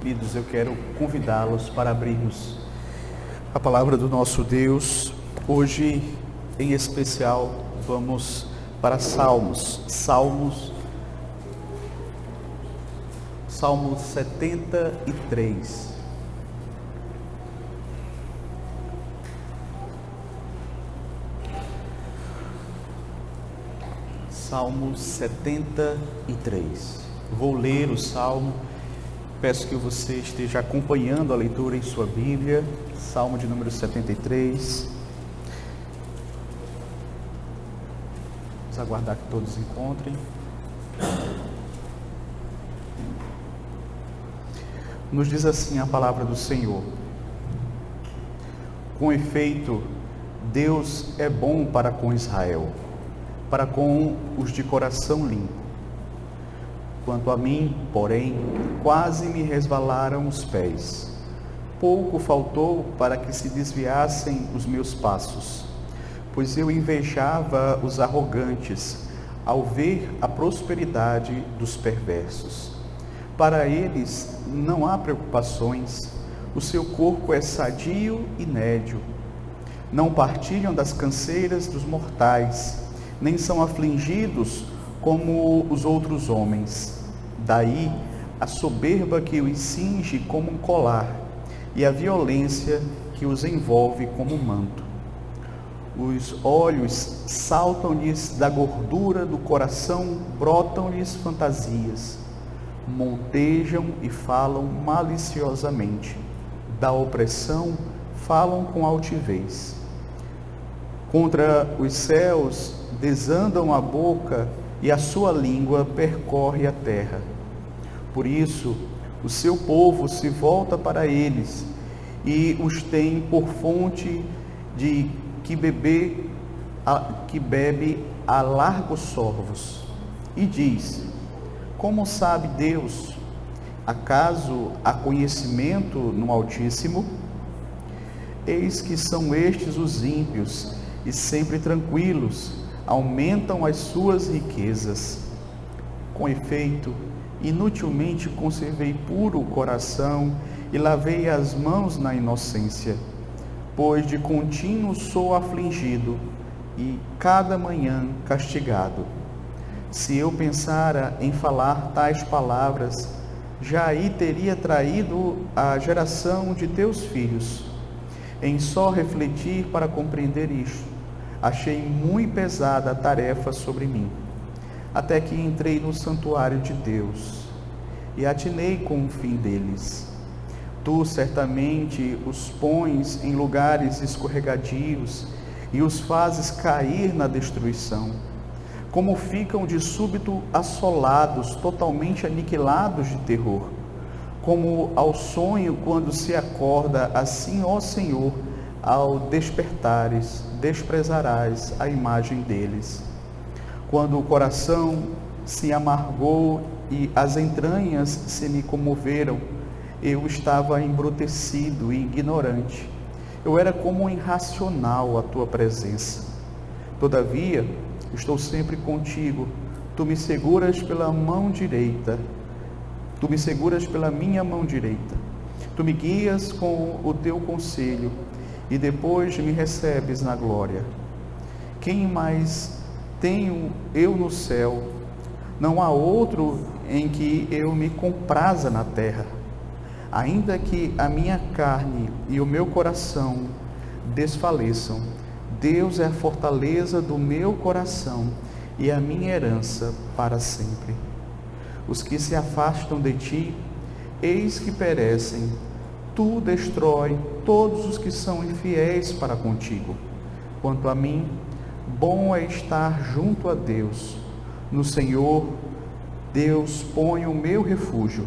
Queridos, eu quero convidá-los para abrirmos a palavra do nosso Deus. Hoje, em especial, vamos para Salmo 73. Salmo 73. Vou ler o Salmo. Peço que você esteja acompanhando a leitura em sua Bíblia, Salmo de número 73. Vamos aguardar que todos encontrem. Nos diz assim a palavra do Senhor: com efeito, Deus é bom para com Israel, para com os de coração limpo. Quanto a mim, porém, quase me resvalaram os pés. Pouco faltou para que se desviassem os meus passos, pois eu invejava os arrogantes ao ver a prosperidade dos perversos. Para eles não há preocupações, o seu corpo é sadio e nédio. Não partilham das canseiras dos mortais, nem são afligidos como os outros homens. Daí a soberba que os cinge como um colar e a violência que os envolve como um manto. Os olhos saltam-lhes da gordura do coração, brotam-lhes fantasias. Montejam e falam maliciosamente. Da opressão falam com altivez. Contra os céus desandam a boca e a sua língua percorre a terra. Por isso, o seu povo se volta para eles e os tem por fonte de que bebe a largos sorvos. E diz: como sabe Deus? Acaso há conhecimento no Altíssimo? Eis que são estes os ímpios e sempre tranquilos, aumentam as suas riquezas. Com efeito, inutilmente conservei puro o coração e lavei as mãos na inocência, pois de contínuo sou afligido e cada manhã castigado. Se eu pensara em falar tais palavras, já aí teria traído a geração de teus filhos. Em só refletir para compreender isto, achei muito pesada a tarefa sobre mim, até que entrei no santuário de Deus e atinei com o fim deles. Tu certamente os pões em lugares escorregadios e os fazes cair na destruição. Como ficam de súbito assolados, totalmente aniquilados de terror. Como ao sonho quando se acorda, assim, ó Senhor, ao despertares, desprezarás a imagem deles. Quando o coração se amargou e as entranhas se me comoveram, eu estava embrutecido e ignorante. Eu era como um irracional à tua presença. Todavia, estou sempre contigo. Tu me seguras pela mão direita. Tu me seguras pela minha mão direita. Tu me guias com o teu conselho e depois me recebes na glória. Quem mais tenho eu no céu? Não há outro em que eu me compraza na terra. Ainda que a minha carne e o meu coração desfaleçam, Deus é a fortaleza do meu coração e a minha herança para sempre. Os que se afastam de ti, eis que perecem. Tu destrói todos os que são infiéis para contigo. Quanto a mim, bom é estar junto a Deus. No Senhor, Deus põe o meu refúgio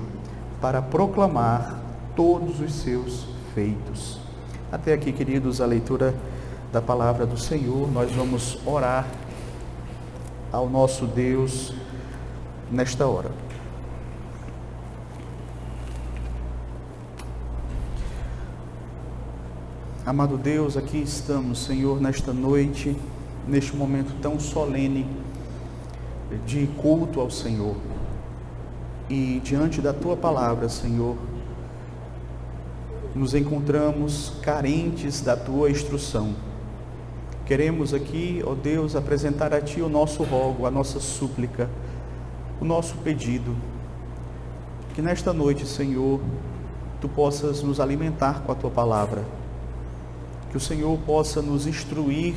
para proclamar todos os seus feitos. Até aqui, queridos, a leitura da palavra do Senhor. Nós vamos orar ao nosso Deus nesta hora. Amado Deus, aqui estamos, Senhor, nesta noite, neste momento tão solene de culto ao Senhor. E diante da Tua palavra, Senhor, nos encontramos carentes da Tua instrução. Queremos aqui, ó Deus, apresentar a Ti o nosso rogo, a nossa súplica, o nosso pedido. Que nesta noite, Senhor, Tu possas nos alimentar com a Tua palavra. Que o Senhor possa nos instruir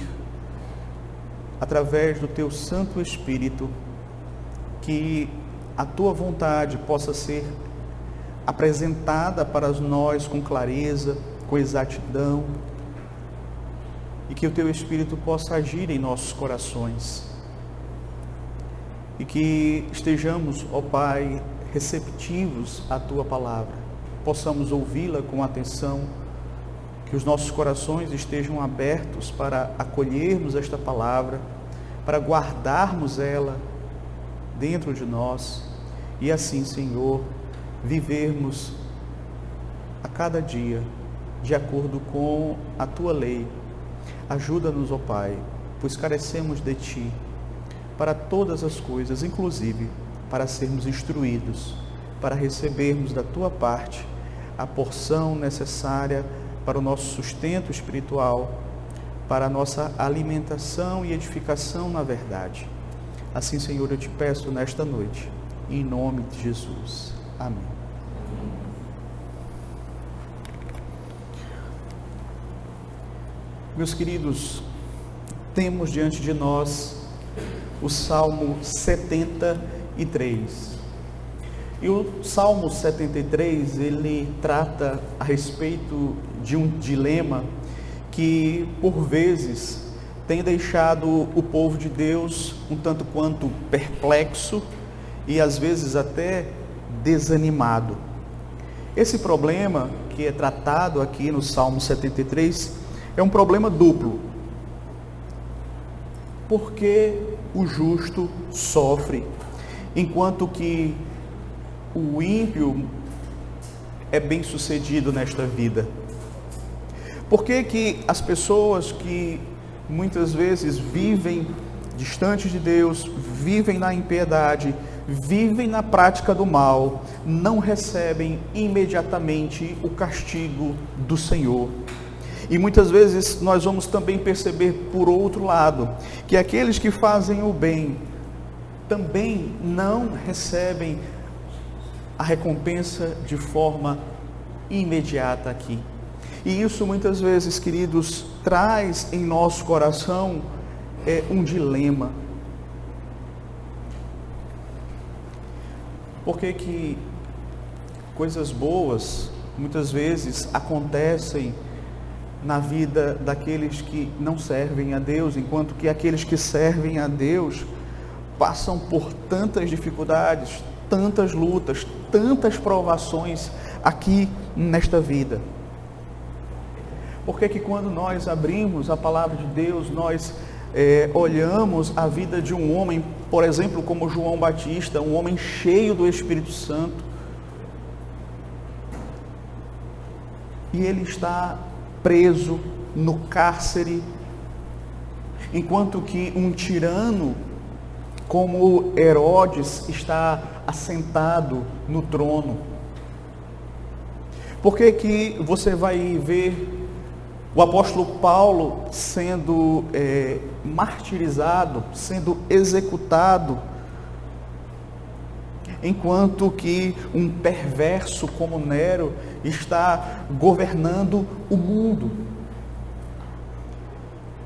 através do Teu Santo Espírito. Que a Tua vontade possa ser apresentada para nós com clareza, com exatidão, e que o Teu Espírito possa agir em nossos corações, e que estejamos, ó Pai, receptivos à Tua palavra, possamos ouvi-la com atenção, que os nossos corações estejam abertos para acolhermos esta palavra, para guardarmos ela dentro de nós, e assim, Senhor, vivermos a cada dia de acordo com a Tua lei. Ajuda-nos, ó Pai, pois carecemos de Ti para todas as coisas, inclusive para sermos instruídos, para recebermos da Tua parte a porção necessária para o nosso sustento espiritual, para a nossa alimentação e edificação na verdade. Assim, Senhor, eu te peço nesta noite, em nome de Jesus. Amém. Meus queridos, temos diante de nós o Salmo 73. E o Salmo 73, ele trata a respeito de um dilema que, por vezes, tem deixado o povo de Deus um tanto quanto perplexo e, às vezes, até desanimado. Esse problema que é tratado aqui no Salmo 73 é um problema duplo. Porque o justo sofre, enquanto que o ímpio é bem-sucedido nesta vida? Por que que as pessoas que muitas vezes vivem distantes de Deus, vivem na impiedade, vivem na prática do mal, não recebem imediatamente o castigo do Senhor? E muitas vezes nós vamos também perceber, por outro lado, que aqueles que fazem o bem também não recebem a recompensa de forma imediata aqui. E isso muitas vezes, queridos, traz em nosso coração um dilema. Por que que coisas boas muitas vezes acontecem na vida daqueles que não servem a Deus, enquanto que aqueles que servem a Deus passam por tantas dificuldades, tantas lutas, tantas provações aqui nesta vida? Por que que quando nós abrimos a palavra de Deus, nós olhamos a vida de um homem, por exemplo, como João Batista, um homem cheio do Espírito Santo, e ele está preso no cárcere, enquanto que um tirano como Herodes está assentado no trono? Por que que você vai ver o apóstolo Paulo sendo martirizado, sendo executado, enquanto que um perverso como Nero está governando o mundo?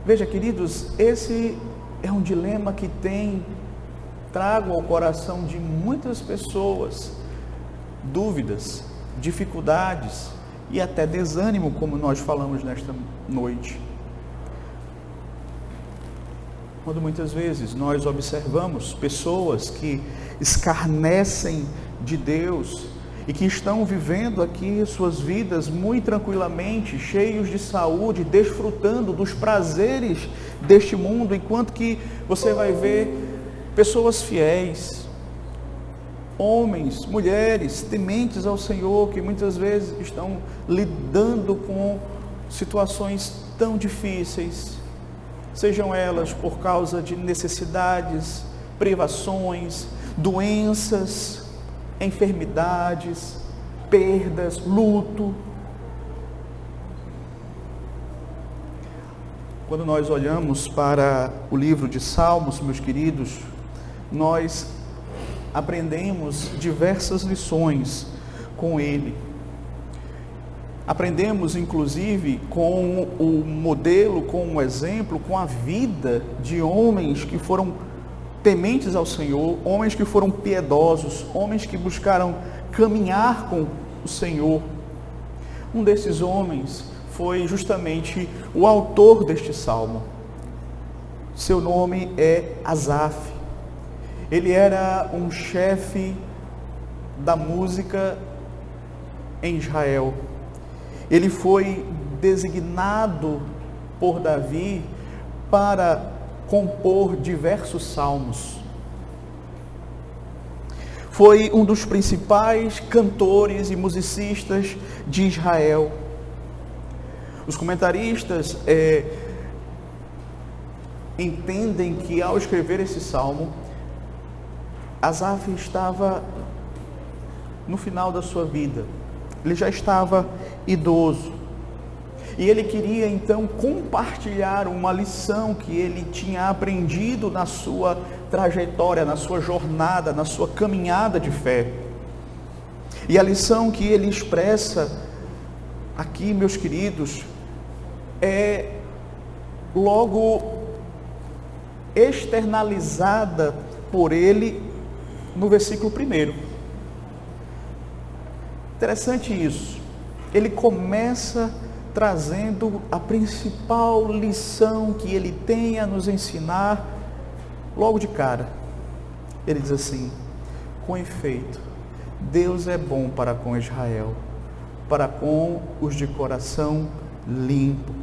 Veja, queridos, esse é um dilema que trago ao coração de muitas pessoas dúvidas, dificuldades e até desânimo, como nós falamos nesta noite. Quando muitas vezes nós observamos pessoas que escarnecem de Deus e que estão vivendo aqui suas vidas muito tranquilamente, cheios de saúde, desfrutando dos prazeres deste mundo, enquanto que você vai ver pessoas fiéis, homens, mulheres, tementes ao Senhor, que muitas vezes estão lidando com situações tão difíceis, sejam elas por causa de necessidades, privações, doenças, enfermidades, perdas, luto. Quando nós olhamos para o livro de Salmos, meus queridos, nós aprendemos diversas lições com ele. Aprendemos, inclusive, com o modelo, com o exemplo, com a vida de homens que foram tementes ao Senhor, homens que foram piedosos, homens que buscaram caminhar com o Senhor. Um desses homens foi justamente o autor deste salmo. Seu nome é Asaf. Ele era um chefe da música em Israel. Ele foi designado por Davi para compor diversos salmos. Foi um dos principais cantores e musicistas de Israel. Os comentaristas entendem que ao escrever esse salmo, Asaf estava no final da sua vida. Ele já estava idoso. E ele queria então compartilhar uma lição que ele tinha aprendido na sua trajetória, na sua jornada, na sua caminhada de fé. E a lição que ele expressa aqui, meus queridos, é logo externalizada por ele no versículo 1. Interessante isso. Ele começa trazendo a principal lição que ele tem a nos ensinar logo de cara. Ele diz assim: com efeito, Deus é bom para com Israel, para com os de coração limpo.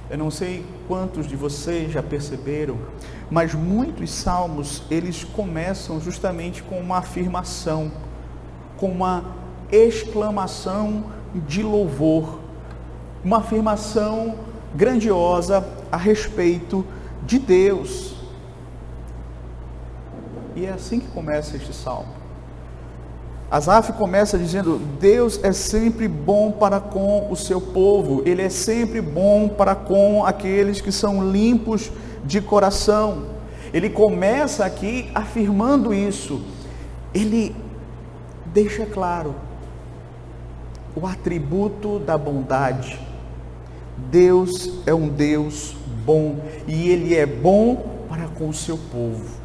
Eu não sei quantos de vocês já perceberam, mas muitos salmos, eles começam justamente com uma afirmação, com uma exclamação de louvor, uma afirmação grandiosa a respeito de Deus. E é assim que começa este salmo. Asaf começa dizendo: Deus é sempre bom para com o seu povo, Ele é sempre bom para com aqueles que são limpos de coração. Ele começa aqui afirmando isso. Ele deixa claro o atributo da bondade. Deus é um Deus bom, e Ele é bom para com o seu povo.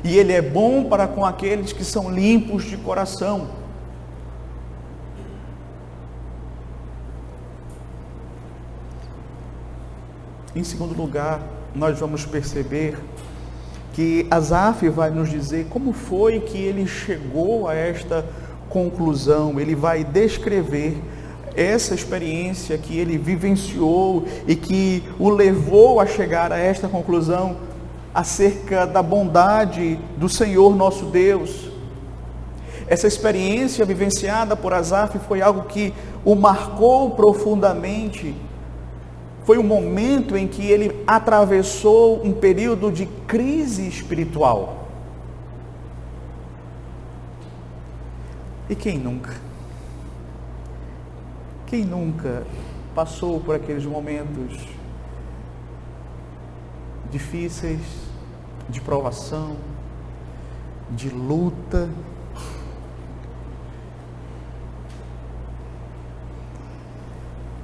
E Ele é bom para com aqueles que são limpos de coração. Em segundo lugar, nós vamos perceber que Asaf vai nos dizer como foi que ele chegou a esta conclusão. Ele vai descrever essa experiência que ele vivenciou e que o levou a chegar a esta conclusão acerca da bondade do Senhor nosso Deus. Essa experiência vivenciada por Asaf foi algo que o marcou profundamente. Foi um momento em que ele atravessou um período de crise espiritual. E quem nunca? Quem nunca passou por aqueles momentos difíceis, de provação, de luta?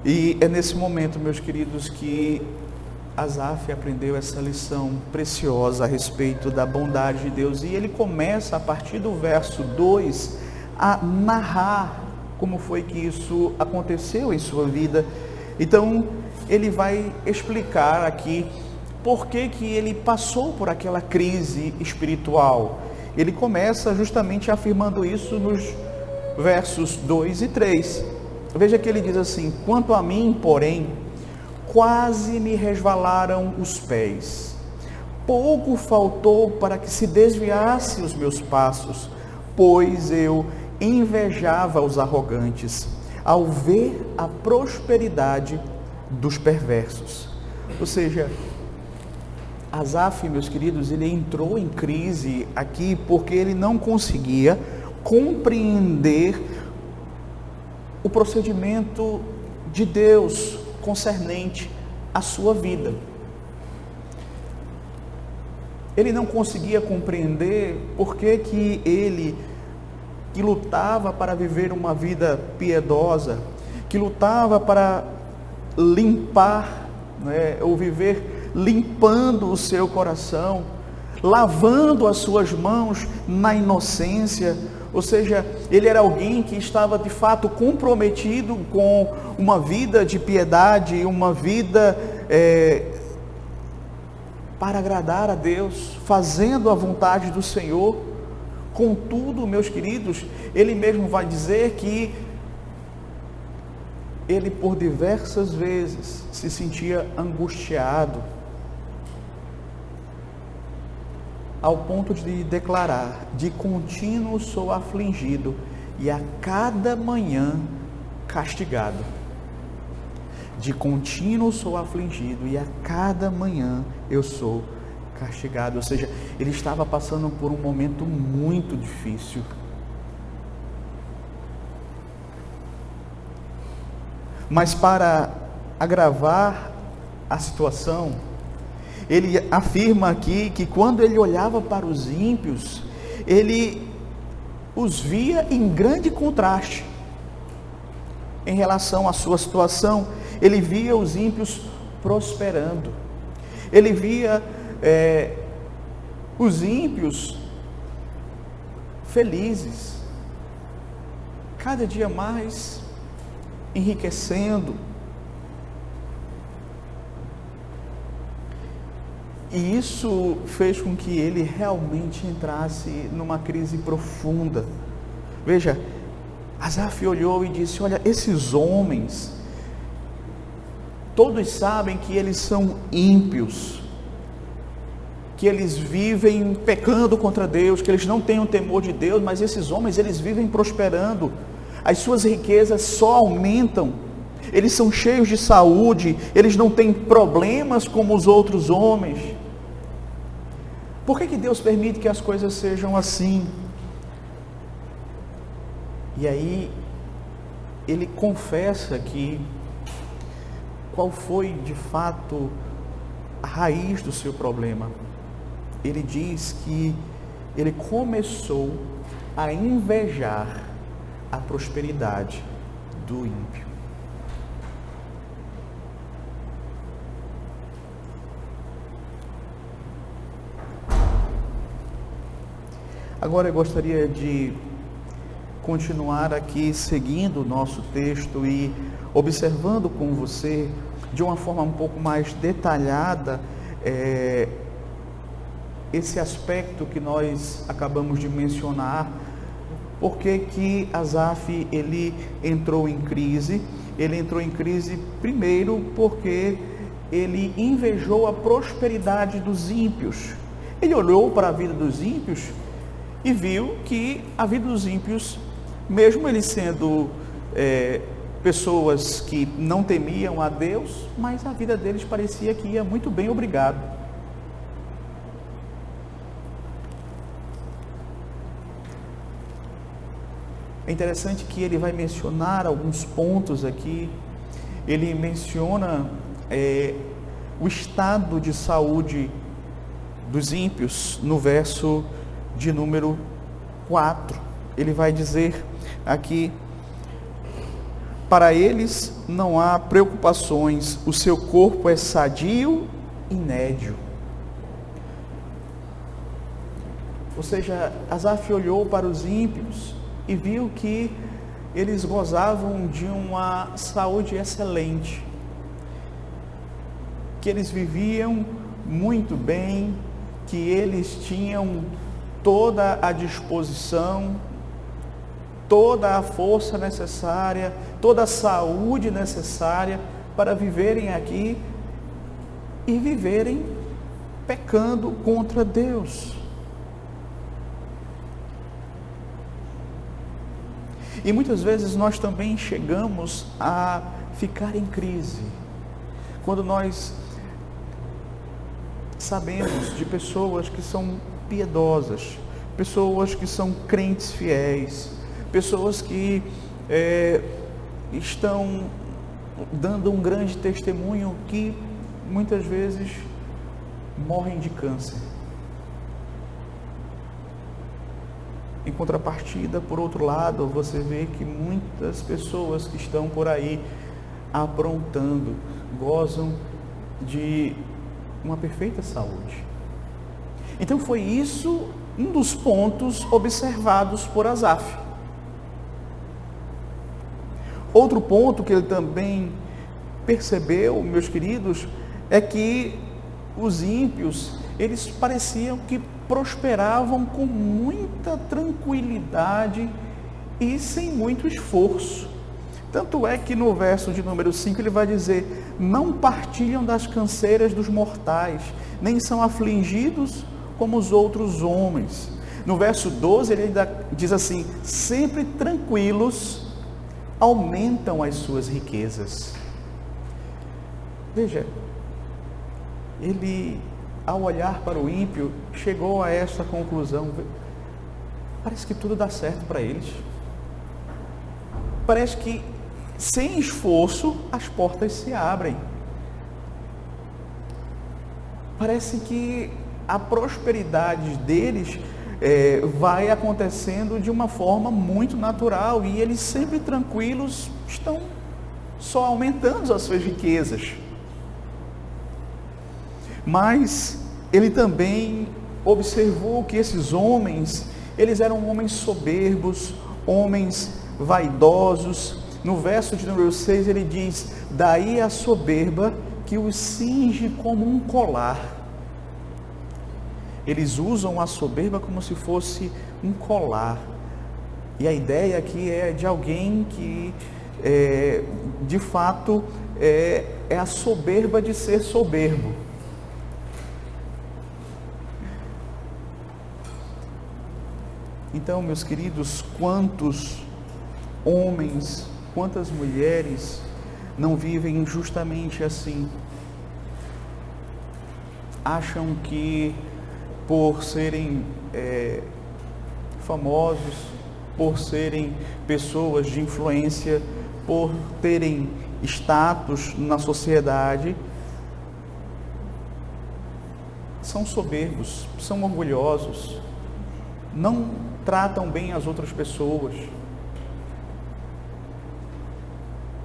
E é nesse momento, meus queridos, que Asaf aprendeu essa lição preciosa a respeito da bondade de Deus. E ele começa, a partir do verso 2, a narrar como foi que isso aconteceu em sua vida. Então, ele vai explicar aqui por que que ele passou por aquela crise espiritual. Ele começa justamente afirmando isso nos versos 2 e 3. Veja que ele diz assim: quanto a mim, porém, quase me resvalaram os pés. Pouco faltou para que se desviasse os meus passos, pois eu invejava os arrogantes, ao ver a prosperidade dos perversos. Ou seja, Asaf, meus queridos, ele entrou em crise aqui porque ele não conseguia compreender o procedimento de Deus concernente à sua vida. Ele não conseguia compreender por que ele, que lutava para viver uma vida piedosa, que lutava para limpar, ou viver limpando o seu coração, lavando as suas mãos na inocência, ou seja, ele era alguém que estava de fato comprometido com uma vida de piedade, uma vida para agradar a Deus, fazendo a vontade do Senhor. Contudo, meus queridos, ele mesmo vai dizer que ele por diversas vezes se sentia angustiado, ao ponto de declarar: de contínuo sou afligido e a cada manhã castigado. De contínuo sou afligido e a cada manhã eu sou castigado. Ou seja, ele estava passando por um momento muito difícil. Mas para agravar a situação, ele afirma aqui que quando ele olhava para os ímpios, ele os via em grande contraste em relação à sua situação. Ele via os ímpios prosperando, ele via os ímpios felizes, cada dia mais enriquecendo. E isso fez com que ele realmente entrasse numa crise profunda. Veja, Asaf olhou e disse: olha, esses homens, todos sabem que eles são ímpios, que eles vivem pecando contra Deus, que eles não têm o temor de Deus, mas esses homens, eles vivem prosperando, as suas riquezas só aumentam, eles são cheios de saúde, eles não têm problemas como os outros homens. Por que Deus permite que as coisas sejam assim? E aí, ele confessa que qual foi de fato a raiz do seu problema. Ele diz que ele começou a invejar a prosperidade do ímpio. Agora eu gostaria de continuar aqui seguindo o nosso texto e observando com você de uma forma um pouco mais detalhada esse aspecto que nós acabamos de mencionar. Porque que Asaf ele entrou em crise? Ele entrou em crise primeiro porque ele invejou a prosperidade dos ímpios. Ele olhou para a vida dos ímpios e viu que a vida dos ímpios, mesmo eles sendo pessoas que não temiam a Deus, mas a vida deles parecia que ia muito bem, obrigado. É interessante que ele vai mencionar alguns pontos aqui. Ele menciona o estado de saúde dos ímpios no verso de número 4. Ele vai dizer aqui: para eles não há preocupações, o seu corpo é sadio e nédio. Ou seja, Asaf olhou para os ímpios e viu que eles gozavam de uma saúde excelente, que eles viviam muito bem, que eles tinham toda a disposição, toda a força necessária, toda a saúde necessária para viverem aqui e viverem pecando contra Deus. E muitas vezes nós também chegamos a ficar em crise, quando nós sabemos de pessoas que são piedosas, pessoas que são crentes fiéis, pessoas que estão dando um grande testemunho, que muitas vezes morrem de câncer. Em contrapartida, por outro lado, você vê que muitas pessoas que estão por aí aprontando, gozam de uma perfeita saúde. Então foi isso um dos pontos observados por Asaf. Outro ponto que ele também percebeu, meus queridos, é que os ímpios, eles pareciam que prosperavam com muita tranquilidade e sem muito esforço. Tanto é que no verso de número 5 ele vai dizer: não partilham das canseiras dos mortais, nem são afligidos como os outros homens. No verso 12 ele ainda diz assim: sempre tranquilos, aumentam as suas riquezas. Veja, ele, ao olhar para o ímpio, chegou a esta conclusão: parece que tudo dá certo para eles. Parece que, sem esforço, as portas se abrem. Parece que a prosperidade deles vai acontecendo de uma forma muito natural, e eles sempre tranquilos estão só aumentando as suas riquezas. Mas ele também observou que esses homens, eles eram homens soberbos, homens vaidosos. No verso de número 6 ele diz: daí a soberba que os cinge como um colar. Eles usam a soberba como se fosse um colar. E a ideia aqui é de alguém que, de fato, é a soberba de ser soberbo. Então, meus queridos, quantos homens, quantas mulheres não vivem justamente assim? Acham que por serem famosos, por serem pessoas de influência, por terem status na sociedade, são soberbos, são orgulhosos, não tratam bem as outras pessoas,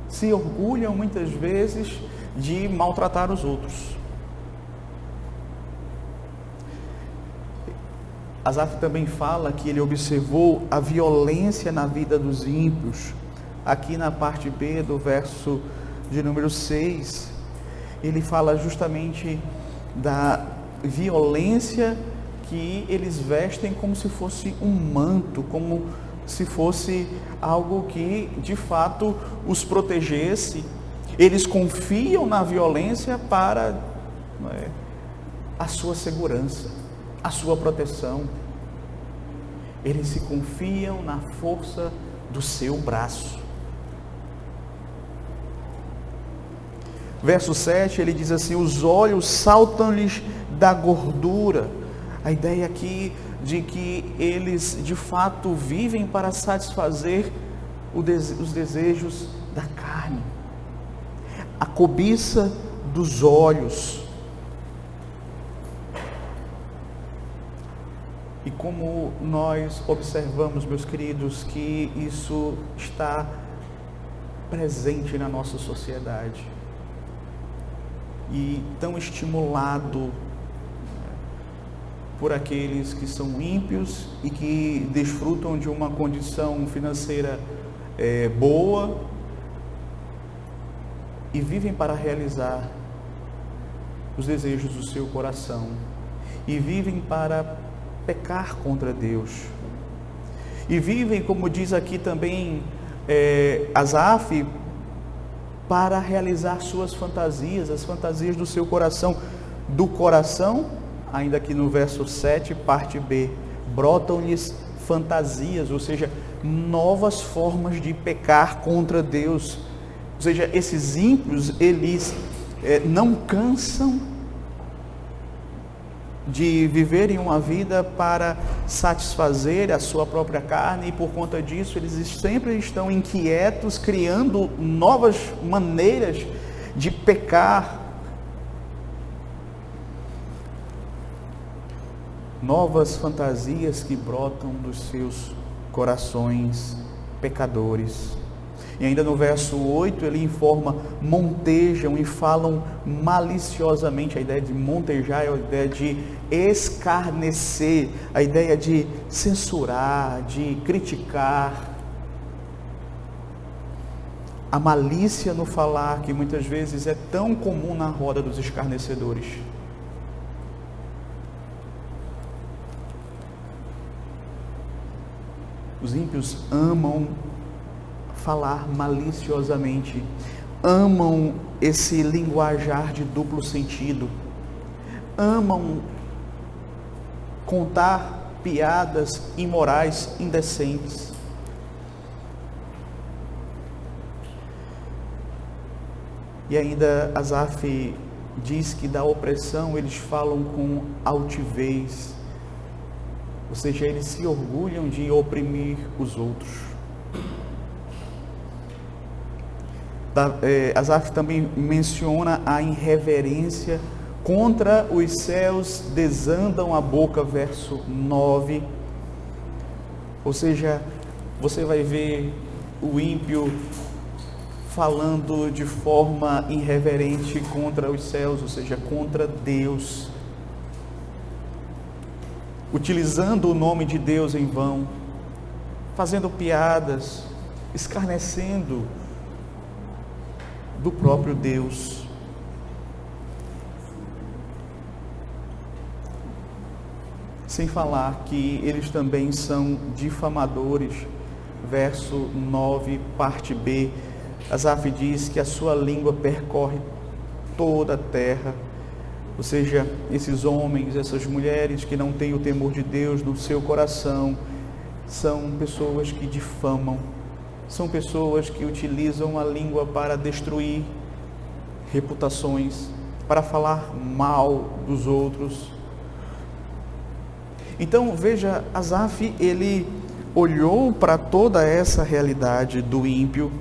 se orgulham muitas vezes de maltratar os outros. Asaf também fala que ele observou a violência na vida dos ímpios. Aqui na parte B do verso de número 6, ele fala justamente da violência que eles vestem como se fosse um manto, como se fosse algo que de fato os protegesse. Eles confiam na violência para a sua segurança, a sua proteção. Eles se confiam na força do seu braço. Verso 7, ele diz assim: os olhos saltam-lhes da gordura. A ideia aqui de que eles de fato vivem para satisfazer os desejos da carne, a cobiça dos olhos. E como nós observamos, meus queridos, que isso está presente na nossa sociedade e tão estimulado por aqueles que são ímpios e que desfrutam de uma condição financeira boa e vivem para realizar os desejos do seu coração e vivem para pecar contra Deus e vivem, como diz aqui também Asaf, para realizar suas fantasias, as fantasias do seu coração. Do coração, ainda aqui no verso 7, parte B, brotam-lhes fantasias, ou seja, novas formas de pecar contra Deus. Ou seja, esses ímpios, eles não cansam de viverem uma vida para satisfazer a sua própria carne, e por conta disso eles sempre estão inquietos, criando novas maneiras de pecar, novas fantasias que brotam dos seus corações pecadores. E ainda no verso 8 ele informa: montejam e falam maliciosamente. A ideia de montejar é a ideia de escarnecer, a ideia de censurar, de criticar. A malícia no falar, que muitas vezes é tão comum na roda dos escarnecedores. Os ímpios amam falar maliciosamente, amam esse linguajar de duplo sentido, amam contar piadas imorais, indecentes. E ainda Asaf diz que da opressão eles falam com altivez, ou seja, eles se orgulham de oprimir os outros. Asaf também menciona a irreverência: contra os céus desandam a boca, verso 9. Ou seja, você vai ver o ímpio falando de forma irreverente contra os céus, ou seja, contra Deus, utilizando o nome de Deus em vão, fazendo piadas, escarnecendo do próprio Deus. Sem falar que eles também são difamadores. Verso 9, parte B, Asaf diz que a sua língua percorre toda a terra. Ou seja, esses homens, essas mulheres que não têm o temor de Deus no seu coração, são pessoas que difamam, são pessoas que utilizam a língua para destruir reputações, para falar mal dos outros. Então veja, Asaf, ele olhou para toda essa realidade do ímpio,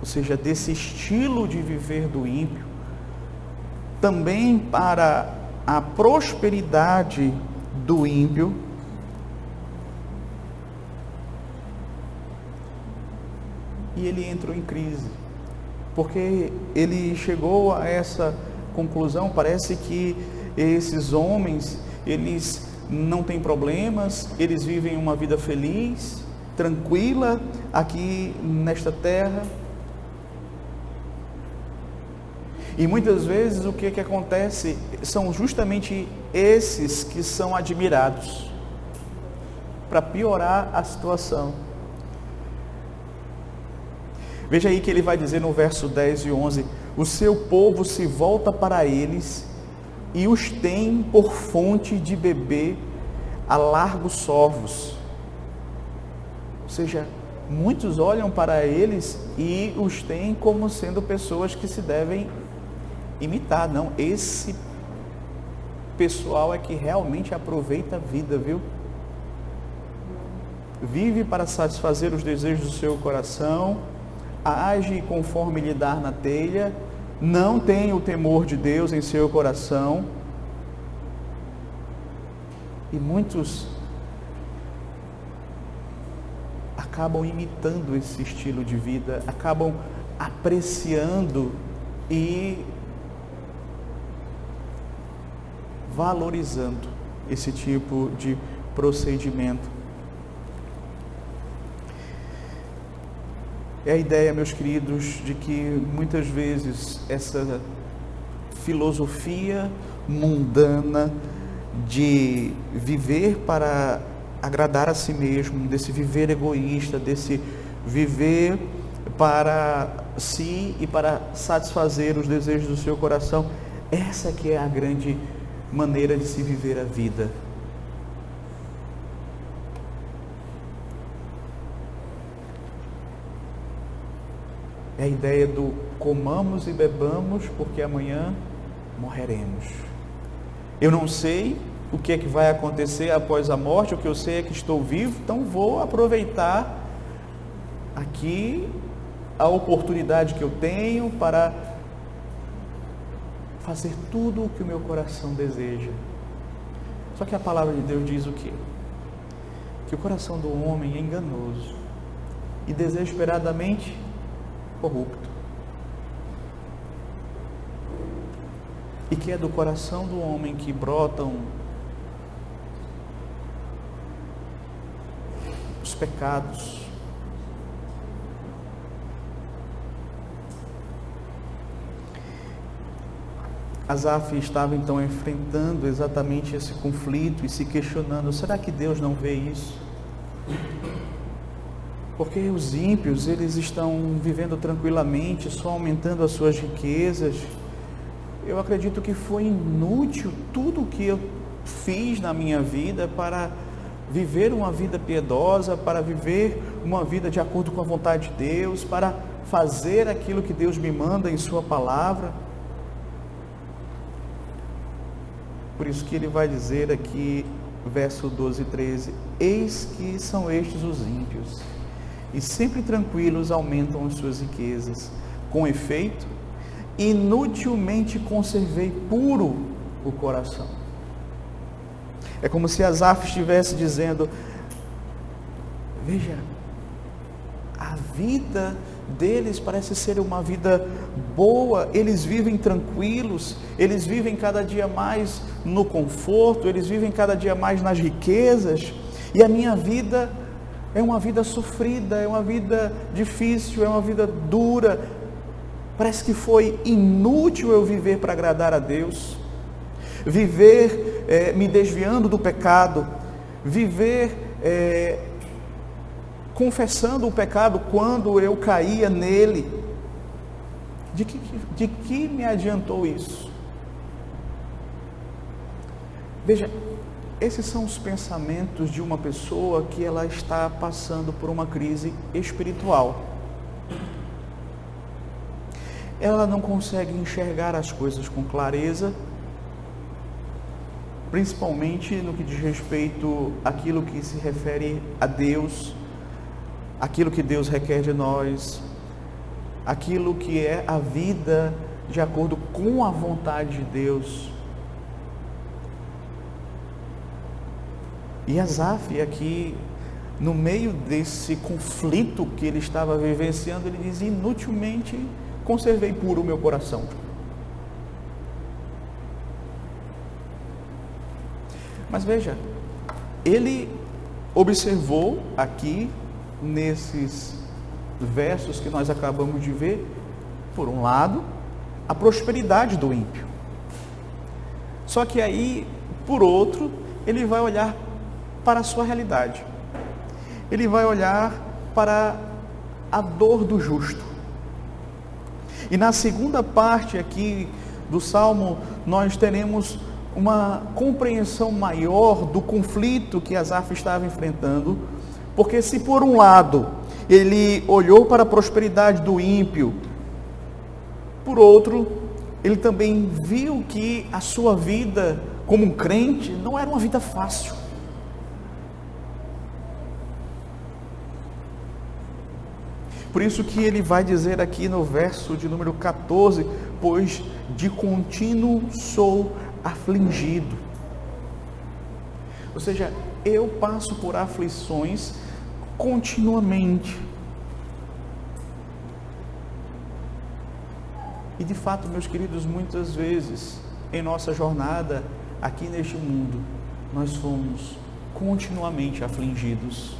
ou seja, desse estilo de viver do ímpio, também para a prosperidade do ímpio, e ele entrou em crise, porque ele chegou a essa conclusão: parece que esses homens, eles não têm problemas, eles vivem uma vida feliz, tranquila aqui nesta terra. E muitas vezes o que acontece são justamente esses que são admirados, para piorar a situação. Veja aí que ele vai dizer no verso 10 e 11: o seu povo se volta para eles e os tem por fonte de beber a largos sorvos. Ou seja, muitos olham para eles e os têm como sendo pessoas que se devem imitar. Não, esse pessoal é que realmente aproveita a vida, viu? Vive para satisfazer os desejos do seu coração, age conforme lhe dá na telha, não tem o temor de Deus em seu coração. E muitos acabam imitando esse estilo de vida, acabam apreciando e valorizando esse tipo de procedimento. É a ideia, meus queridos, de que muitas vezes essa filosofia mundana de viver para agradar a si mesmo, desse viver egoísta, desse viver para si e para satisfazer os desejos do seu coração, essa que é a grande maneira de se viver a vida. É a ideia do comamos e bebamos, porque amanhã morreremos. Eu não sei o que é que vai acontecer após a morte. O que eu sei é que estou vivo, então vou aproveitar aqui a oportunidade que eu tenho para fazer tudo o que o meu coração deseja. Só que a palavra de Deus diz o quê? Que o coração do homem é enganoso e desesperadamente corrupto. E que é do coração do homem que brotam os pecados. Asaf estava então enfrentando exatamente esse conflito e se questionando: será que Deus não vê isso? Porque os ímpios, eles estão vivendo tranquilamente, só aumentando as suas riquezas. Eu acredito que foi inútil tudo o que eu fiz na minha vida para viver uma vida piedosa, para viver uma vida de acordo com a vontade de Deus, para fazer aquilo que Deus me manda em sua palavra. Por isso que ele vai dizer aqui, verso 12 e 13, eis que são estes os ímpios, e sempre tranquilos aumentam as suas riquezas. Com efeito, inutilmente conservei puro o coração. É como se Asaf estivesse dizendo: veja, a vida deles parece ser uma vida boa, eles vivem tranquilos, eles vivem cada dia mais no conforto, eles vivem cada dia mais nas riquezas, e a minha vida é uma vida sofrida, é uma vida difícil, é uma vida dura. Parece que foi inútil eu viver para agradar a Deus, viver me desviando do pecado, viver confessando o pecado quando eu caía nele. De que me adiantou isso? Veja, esses são os pensamentos de uma pessoa que ela está passando por uma crise espiritual. Ela não consegue enxergar as coisas com clareza, principalmente no que diz respeito àquilo que se refere a Deus, aquilo que Deus requer de nós, aquilo que é a vida de acordo com a vontade de Deus. E Asaf aqui, no meio desse conflito que ele estava vivenciando, ele diz: inutilmente conservei puro o meu coração. Mas veja, ele observou aqui, nesses versos que nós acabamos de ver, por um lado, a prosperidade do ímpio. Só que aí, por outro, ele vai olhar para a sua realidade. Ele vai olhar para a dor do justo. E na segunda parte aqui do Salmo, nós teremos uma compreensão maior do conflito que Asaf estava enfrentando, porque se por um lado ele olhou para a prosperidade do ímpio, por outro, ele também viu que a sua vida como um crente não era uma vida fácil. Por isso que ele vai dizer aqui no verso de número 14, pois de contínuo sou afligido. Ou seja, eu passo por aflições continuamente. E de fato, meus queridos, muitas vezes em nossa jornada aqui neste mundo, nós fomos continuamente afligidos.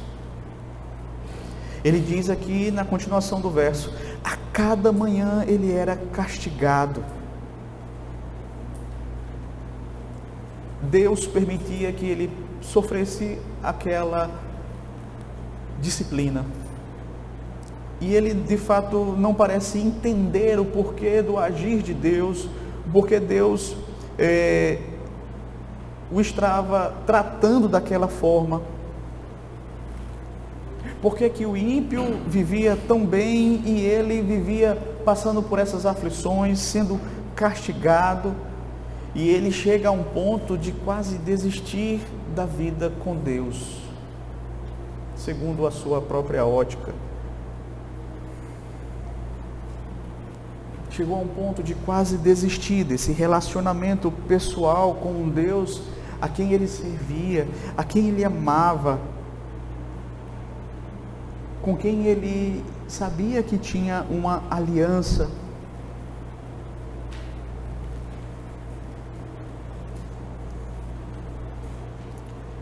Ele diz aqui na continuação do verso: a cada manhã ele era castigado. Deus permitia que ele sofresse aquela disciplina. E ele de fato não parece entender o porquê do agir de Deus, porque Deus o estava tratando daquela forma. Por que o ímpio vivia tão bem e ele vivia passando por essas aflições, sendo castigado? E ele chega a um ponto de quase desistir da vida com Deus, segundo a sua própria ótica. Chegou a um ponto de quase desistir desse relacionamento pessoal com um Deus a quem ele servia, a quem ele amava, com quem ele sabia que tinha uma aliança.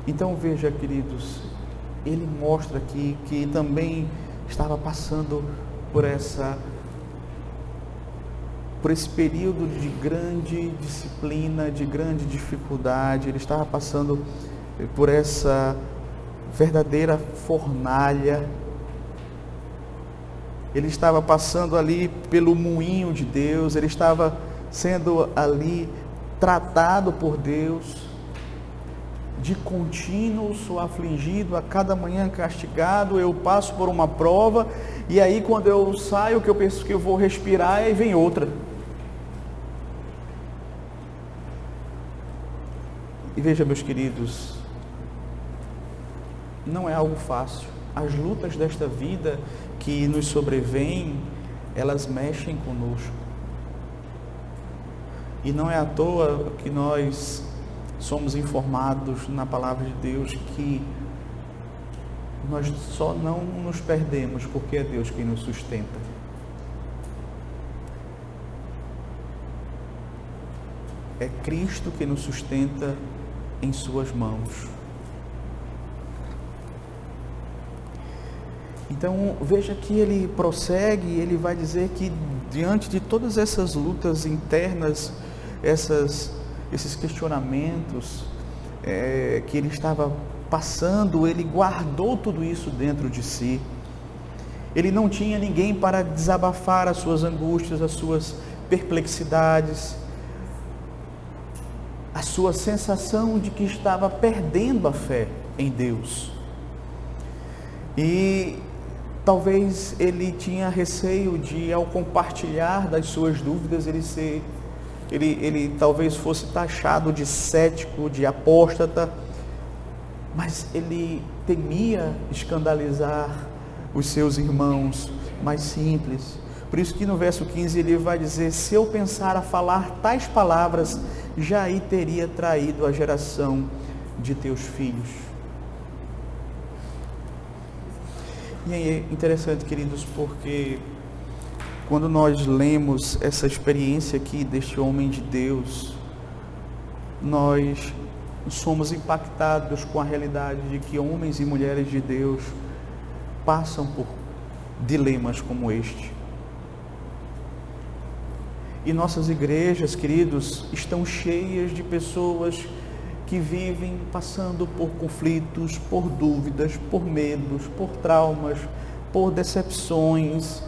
Então veja, queridos, ele mostra aqui que também estava passando por esse período de grande disciplina, de grande dificuldade. Ele estava passando por essa verdadeira fornalha. Ele estava passando ali pelo moinho de Deus, ele estava sendo ali tratado por Deus. De contínuo sou afligido, a cada manhã castigado, eu passo por uma prova, e aí quando eu saio, que eu penso que eu vou respirar, aí vem outra. E veja, meus queridos, não é algo fácil. As lutas desta vida que nos sobrevêm, elas mexem conosco. E não é à toa que nós somos informados na palavra de Deus que nós só não nos perdemos porque é Deus quem nos sustenta. É Cristo que nos sustenta em suas mãos. Então veja que ele prossegue, ele vai dizer que diante de todas essas lutas internas, esses questionamentos que ele estava passando, ele guardou tudo isso dentro de si. Ele não tinha ninguém para desabafar as suas angústias, as suas perplexidades, a sua sensação de que estava perdendo a fé em Deus. E talvez ele tinha receio de, ao compartilhar das suas dúvidas, ele talvez fosse taxado de cético, de apóstata, mas ele temia escandalizar os seus irmãos mais simples. Por isso que no verso 15 ele vai dizer: se eu pensar a falar tais palavras, já aí teria traído a geração de teus filhos. E é interessante, queridos, porque quando nós lemos essa experiência aqui deste homem de Deus, nós somos impactados com a realidade de que homens e mulheres de Deus passam por dilemas como este. E nossas igrejas, queridos, estão cheias de pessoas que vivem passando por conflitos, por dúvidas, por medos, por traumas, por decepções,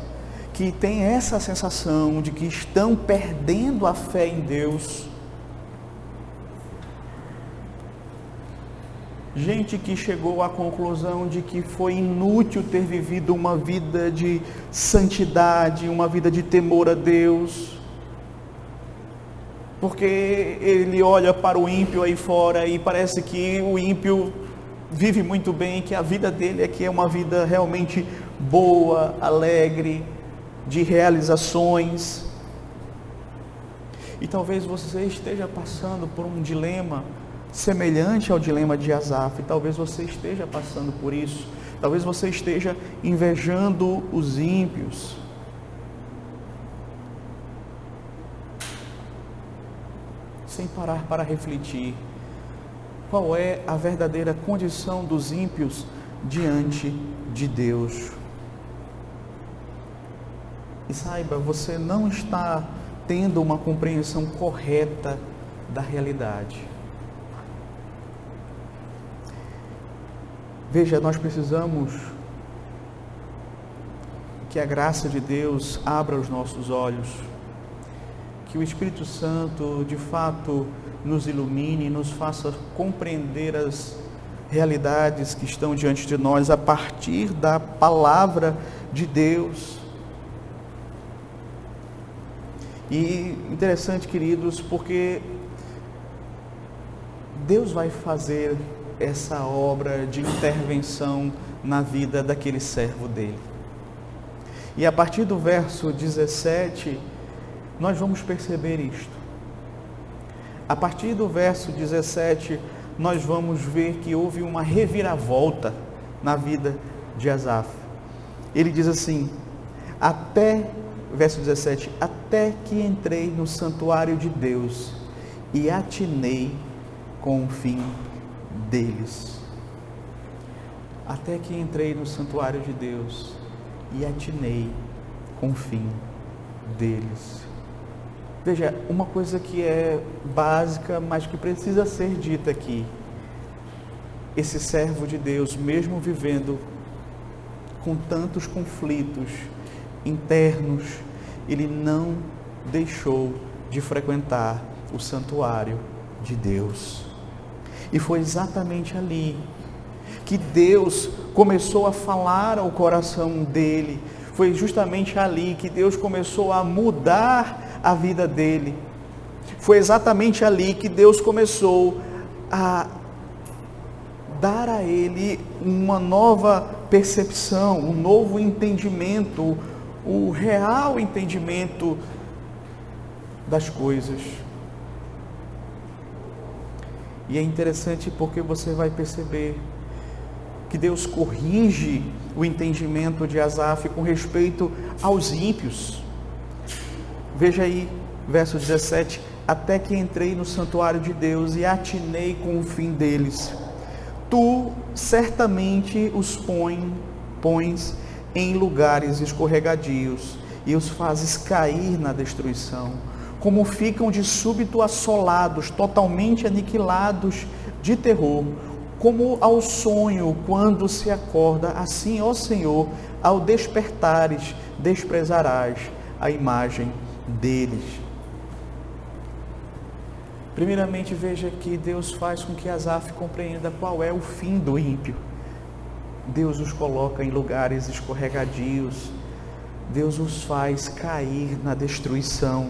que têm essa sensação de que estão perdendo a fé em Deus. Gente que chegou à conclusão de que foi inútil ter vivido uma vida de santidade, uma vida de temor a Deus, porque ele olha para o ímpio aí fora e parece que o ímpio vive muito bem, que a vida dele aqui é uma vida realmente boa, alegre, de realizações. E talvez você esteja passando por um dilema semelhante ao dilema de Asaf. Talvez você esteja passando por isso. Talvez você esteja invejando os ímpios. Sem parar para refletir qual é a verdadeira condição dos ímpios diante de Deus. E saiba, você não está tendo uma compreensão correta da realidade. Veja, nós precisamos que a graça de Deus abra os nossos olhos, que o Espírito Santo de fato nos ilumine, nos faça compreender as realidades que estão diante de nós a partir da palavra de Deus. E interessante, queridos, porque Deus vai fazer essa obra de intervenção na vida daquele servo dele. E a partir do verso 17, nós vamos perceber isto. A partir do verso 17, nós vamos ver que houve uma reviravolta na vida de Asaf. Ele diz assim, verso 17, até que entrei no santuário de Deus e atinei com o fim deles. Até que entrei no santuário de Deus e atinei com o fim deles. Veja, uma coisa que é básica, mas que precisa ser dita aqui. Esse servo de Deus, mesmo vivendo com tantos conflitos internos, ele não deixou de frequentar o santuário de Deus. E foi exatamente ali que Deus começou a falar ao coração dele. Foi justamente ali que Deus começou a mudar a vida dele. Foi exatamente ali que Deus começou a dar a ele uma nova percepção, um novo entendimento, o real entendimento das coisas. E é interessante porque você vai perceber que Deus corrige o entendimento de Asaf com respeito aos ímpios. Veja aí, verso 17, até que entrei no santuário de Deus e atinei com o fim deles. Tu certamente os pões em lugares escorregadios e os fazes cair na destruição, como ficam de súbito assolados, totalmente aniquilados de terror, como ao sonho quando se acorda, assim, ó Senhor, ao despertares, desprezarás a imagem deles. Primeiramente, veja que Deus faz com que Asaf compreenda qual é o fim do ímpio. Deus os coloca em lugares escorregadios, Deus os faz cair na destruição.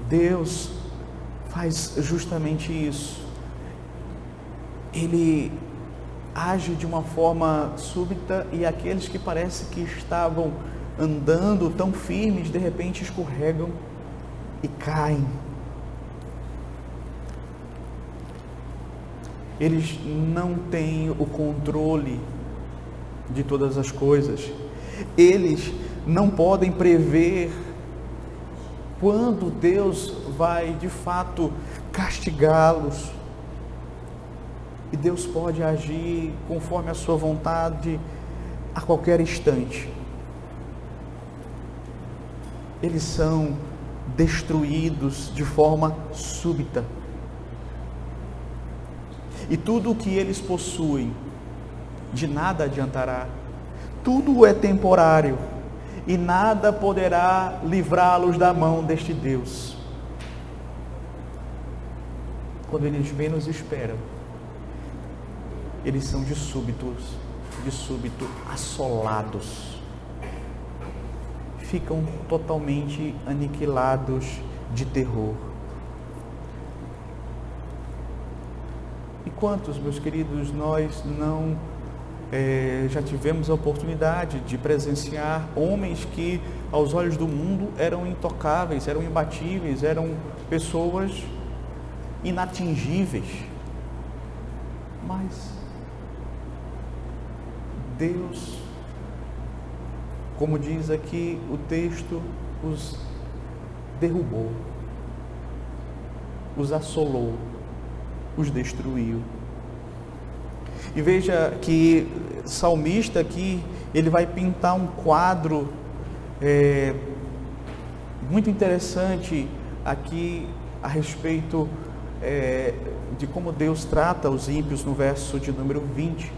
Deus faz justamente isso. Ele age de uma forma súbita e aqueles que parece que estavam andando tão firmes, de repente escorregam e caem. Eles não têm o controle de todas as coisas. Eles não podem prever quando Deus vai de fato castigá-los. E Deus pode agir conforme a sua vontade a qualquer instante. Eles são destruídos de forma súbita. E tudo o que eles possuem, de nada adiantará. Tudo é temporário. E nada poderá livrá-los da mão deste Deus. Quando eles menos esperam, eles são de súbito assolados. Ficam totalmente aniquilados de terror. E quantos, meus queridos, nós não já tivemos a oportunidade de presenciar homens que aos olhos do mundo eram intocáveis, eram imbatíveis, eram pessoas inatingíveis, mas Deus, como diz aqui o texto, os derrubou, os assolou, os destruiu. E veja que o salmista aqui, ele vai pintar um quadro muito interessante aqui a respeito de como Deus trata os ímpios no verso de número 20.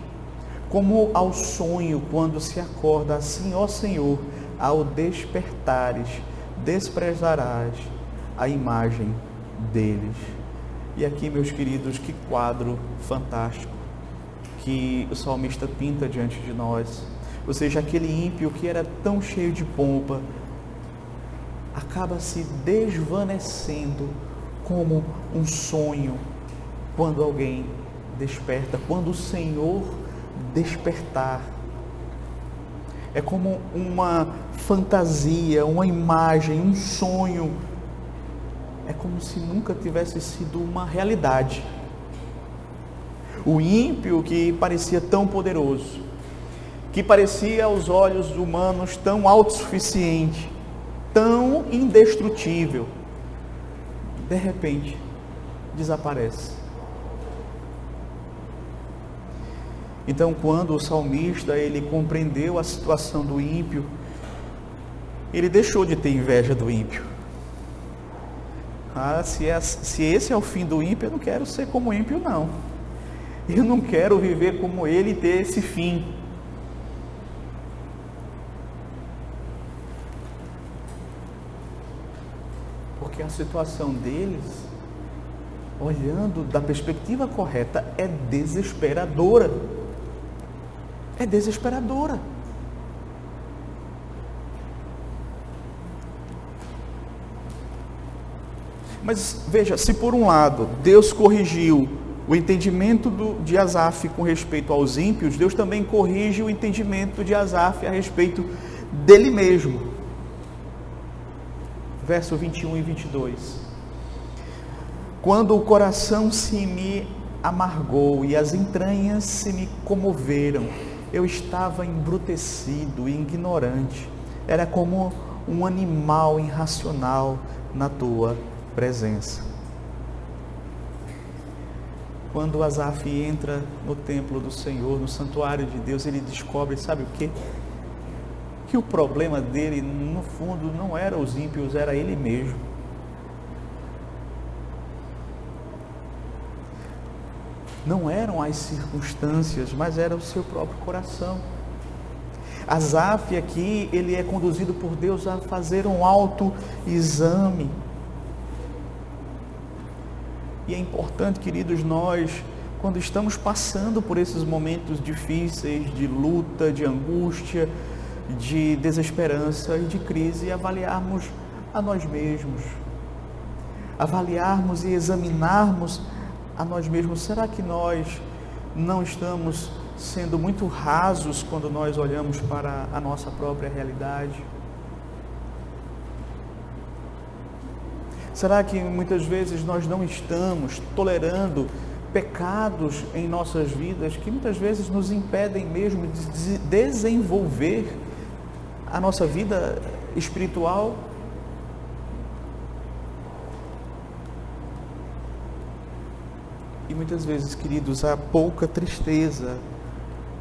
Como ao sonho quando se acorda, assim, ó Senhor, ao despertares, desprezarás a imagem deles. E aqui, meus queridos, que quadro fantástico que o salmista pinta diante de nós. Ou seja, aquele ímpio que era tão cheio de pompa, a acaba se desvanecendo como um sonho quando alguém desperta, quando o Senhor despertar. É como uma fantasia, uma imagem, um sonho. É como se nunca tivesse sido uma realidade. O ímpio, que parecia tão poderoso, que parecia aos olhos humanos tão autossuficiente, tão indestrutível, de repente desaparece. Então, quando o salmista ele compreendeu a situação do ímpio, ele deixou de ter inveja do ímpio. Se esse é o fim do ímpio, eu não quero ser como o ímpio, não. Eu não quero viver como ele e ter esse fim. Porque a situação deles, olhando da perspectiva correta, é desesperadora. É desesperadora. Mas veja, se por um lado Deus corrigiu o entendimento de Asaf com respeito aos ímpios, Deus também corrige o entendimento de Asaf a respeito dele mesmo. Verso 21 e 22. Quando o coração se me amargou e as entranhas se me comoveram, eu estava embrutecido e ignorante. Era como um animal irracional na tua presença. Quando Asaf entra no templo do Senhor, no santuário de Deus, ele descobre, sabe o quê? Que o problema dele, no fundo, não era os ímpios, era ele mesmo. Não eram as circunstâncias, mas era o seu próprio coração. Asaf aqui, ele é conduzido por Deus a fazer um autoexame. E é importante, queridos, nós, quando estamos passando por esses momentos difíceis, de luta, de angústia, de desesperança e de crise, avaliarmos a nós mesmos. Avaliarmos e examinarmos a nós mesmos. Será que nós não estamos sendo muito rasos quando nós olhamos para a nossa própria realidade? Será que muitas vezes nós não estamos tolerando pecados em nossas vidas que muitas vezes nos impedem mesmo de desenvolver a nossa vida espiritual? E muitas vezes, queridos, há pouca tristeza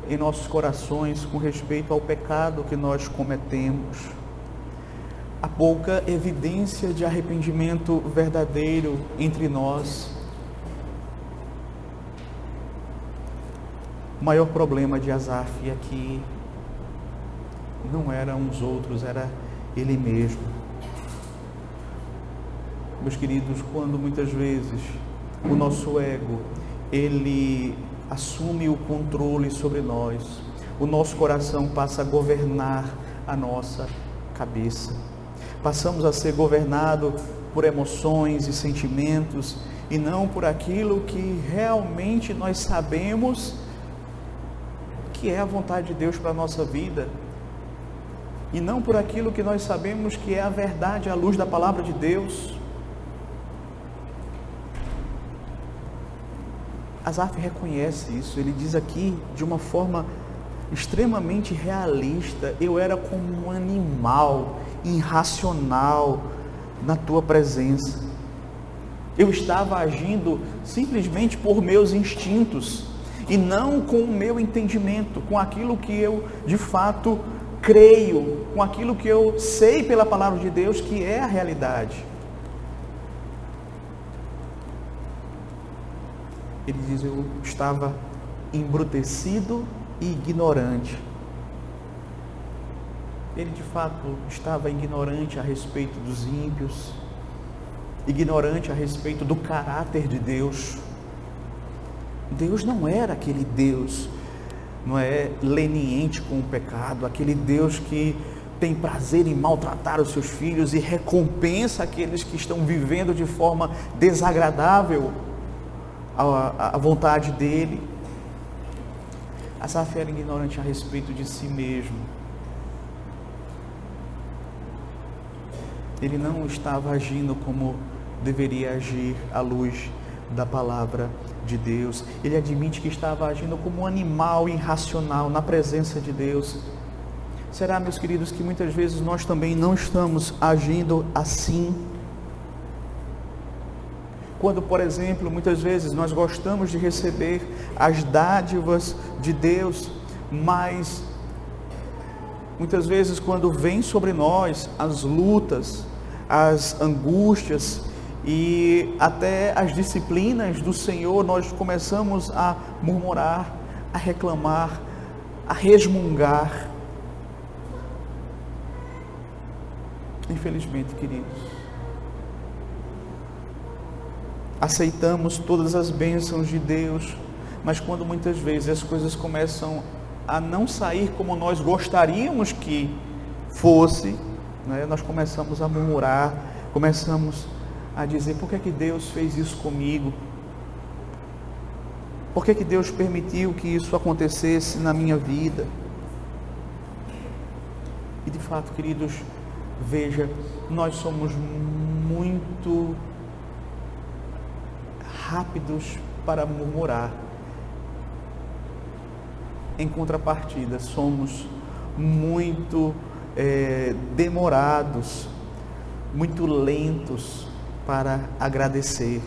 em nossos corações com respeito ao pecado que nós cometemos. Há pouca evidência de arrependimento verdadeiro entre nós. O maior problema de Asaf aqui não eram os outros, era ele mesmo. Meus queridos, quando muitas vezes o nosso ego, ele assume o controle sobre nós, o nosso coração passa a governar a nossa cabeça. Passamos a ser governados por emoções e sentimentos e não por aquilo que realmente nós sabemos que é a vontade de Deus para a nossa vida. E não por aquilo que nós sabemos que é a verdade, a luz da palavra de Deus. Asaf reconhece isso, ele diz aqui de uma forma extremamente realista: eu era como um animal irracional na tua presença. Eu estava agindo simplesmente por meus instintos e não com o meu entendimento, com aquilo que eu de fato creio, com aquilo que eu sei pela palavra de Deus que é a realidade. Ele diz: eu estava embrutecido e ignorante. Ele de fato estava ignorante a respeito dos ímpios, ignorante a respeito do caráter de Deus. Deus não era aquele Deus, não é, leniente com o pecado, aquele Deus que tem prazer em maltratar os seus filhos e recompensa aqueles que estão vivendo de forma desagradável à vontade dele. Asaf era ignorante a respeito de si mesmo. Ele não estava agindo como deveria agir à luz da palavra de Deus. Ele admite que estava agindo como um animal irracional na presença de Deus. Será, meus queridos, que muitas vezes nós também não estamos agindo assim? Quando, por exemplo, muitas vezes nós gostamos de receber as dádivas de Deus, mas muitas vezes quando vem sobre nós as lutas, as angústias e até as disciplinas do Senhor, nós começamos a murmurar, a reclamar, a resmungar. Infelizmente, queridos, aceitamos todas as bênçãos de Deus, mas quando muitas vezes as coisas começam a não sair como nós gostaríamos que fosse, né, nós começamos a murmurar, começamos a dizer: por que Deus fez isso comigo? Por que Deus permitiu que isso acontecesse na minha vida? E de fato, queridos, veja, nós somos muito rápidos para murmurar. Em contrapartida, somos muito demorados, muito lentos para agradecer.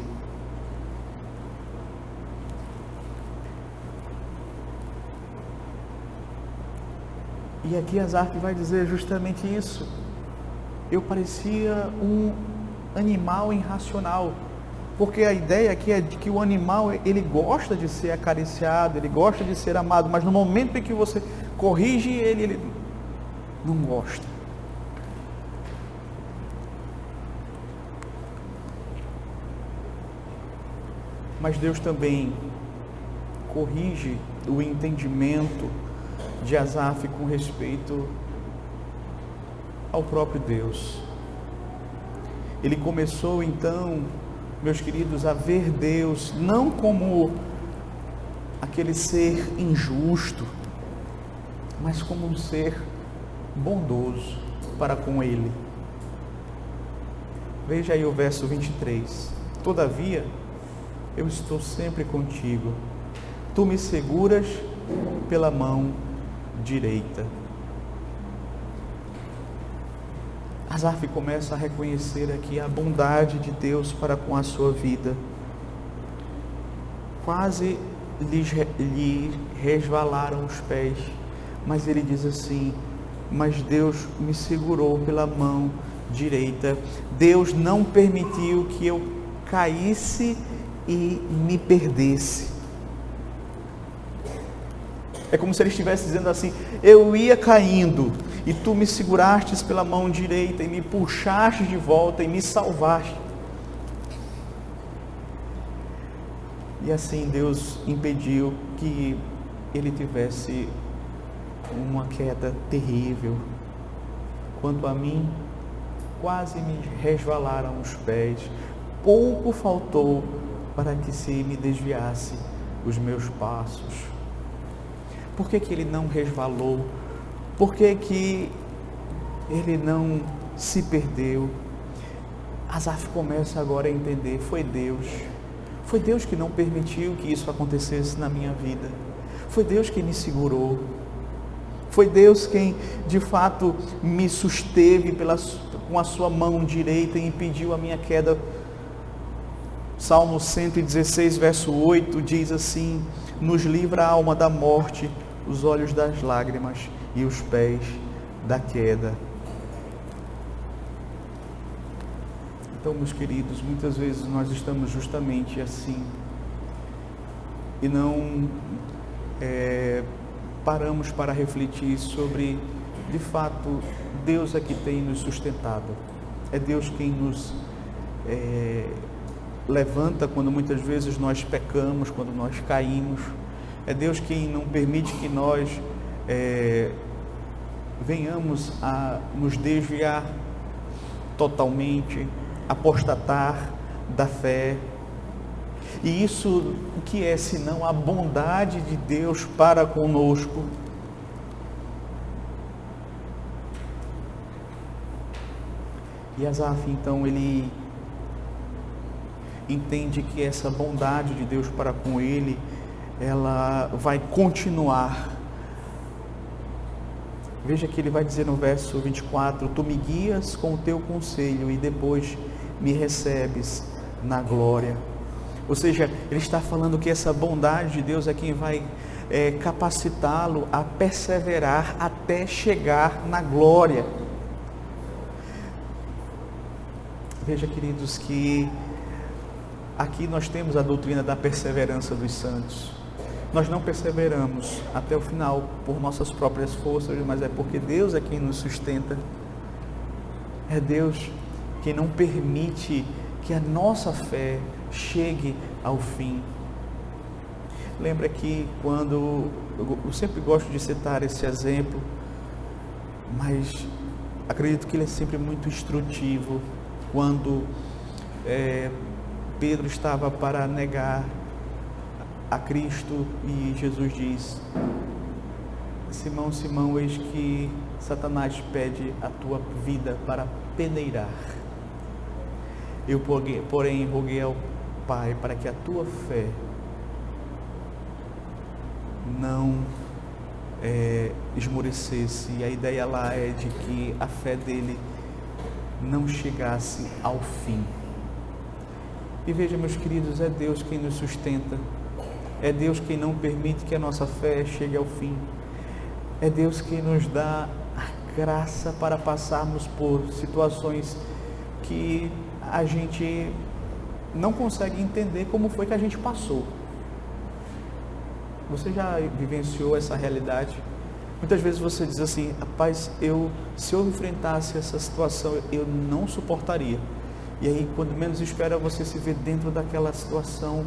E aqui Asaf vai dizer justamente isso. Eu parecia um animal irracional, porque a ideia aqui é de que o animal, ele gosta de ser acariciado, ele gosta de ser amado, mas no momento em que você corrige ele não gosta. Mas Deus também corrige o entendimento de Asaf com respeito ao próprio Deus. Ele começou então, meus queridos, a ver Deus não como aquele ser injusto, mas como um ser bondoso para com ele. Veja aí o verso 23. Todavia, eu estou sempre contigo, tu me seguras pela mão direita. Asaf começa a reconhecer aqui a bondade de Deus para com a sua vida. Quase lhe resvalaram os pés, mas ele diz assim: mas Deus me segurou pela mão direita. Deus não permitiu que eu caísse e me perdesse. É como se ele estivesse dizendo assim: eu ia caindo e tu me segurastes pela mão direita e me puxaste de volta e me salvaste. E assim Deus impediu que ele tivesse uma queda terrível. Quanto a mim, quase me resvalaram os pés, pouco faltou para que se me desviasse os meus passos. Por que ele não resvalou? Por que ele não se perdeu? Asaf começa agora a entender: foi Deus que não permitiu que isso acontecesse na minha vida, foi Deus que me segurou, foi Deus quem de fato me susteve com a sua mão direita e impediu a minha queda. Salmo 116, verso 8 diz assim: nos livra a alma da morte, os olhos das lágrimas e os pés da queda. Então, meus queridos, muitas vezes nós estamos justamente assim e não paramos para refletir sobre, de fato, Deus é que tem nos sustentado. É Deus quem nos levanta quando muitas vezes nós pecamos, quando nós caímos. É Deus quem não permite que nós venhamos a nos desviar totalmente, apostatar da fé. E isso o que é senão a bondade de Deus para conosco? E Asaf, então, ele entende que essa bondade de Deus para com ele, ela vai continuar. Veja que ele vai dizer no verso 24: tu me guias com o teu conselho e depois me recebes na glória. Ou seja, ele está falando que essa bondade de Deus é quem vai capacitá-lo a perseverar até chegar na glória. Veja, queridos, que aqui nós temos a doutrina da perseverança dos santos. Nós não perseveramos até o final por nossas próprias forças, mas é porque Deus é quem nos sustenta. É Deus quem não permite que a nossa fé chegue ao fim. Lembra que quando, eu sempre gosto de citar esse exemplo, mas acredito que ele é sempre muito instrutivo. Quando Pedro estava para negar a Cristo e Jesus diz: Simão, Simão, eis que Satanás pede a tua vida para peneirar. Eu, porém, roguei ao Pai para que a tua fé não esmorecesse. E a ideia lá é de que a fé dele não chegasse ao fim. E veja, meus queridos, é Deus quem nos sustenta. É Deus quem não permite que a nossa fé chegue ao fim. É Deus quem nos dá a graça para passarmos por situações que a gente não consegue entender como foi que a gente passou. Você já vivenciou essa realidade? Muitas vezes você diz assim: rapaz, se eu enfrentasse essa situação, eu não suportaria. E aí, quando menos espera, você se vê dentro daquela situação.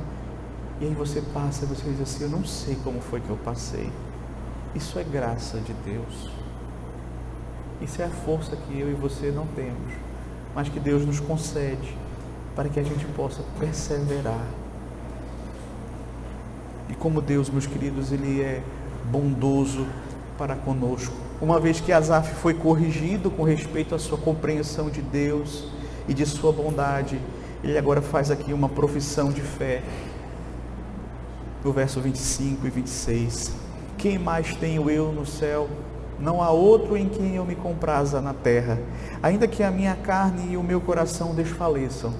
E aí você passa, você diz assim: eu não sei como foi que eu passei. Isso é graça de Deus. Isso é a força que eu e você não temos, mas que Deus nos concede para que a gente possa perseverar. E como Deus, meus queridos, Ele é bondoso para conosco. Uma vez que Asaf foi corrigido com respeito à sua compreensão de Deus e de sua bondade, ele agora faz aqui uma profissão de fé. No verso 25 e 26: quem mais tenho eu no céu? Não há outro em quem eu me compraza na terra. Ainda que a minha carne e o meu coração desfaleçam,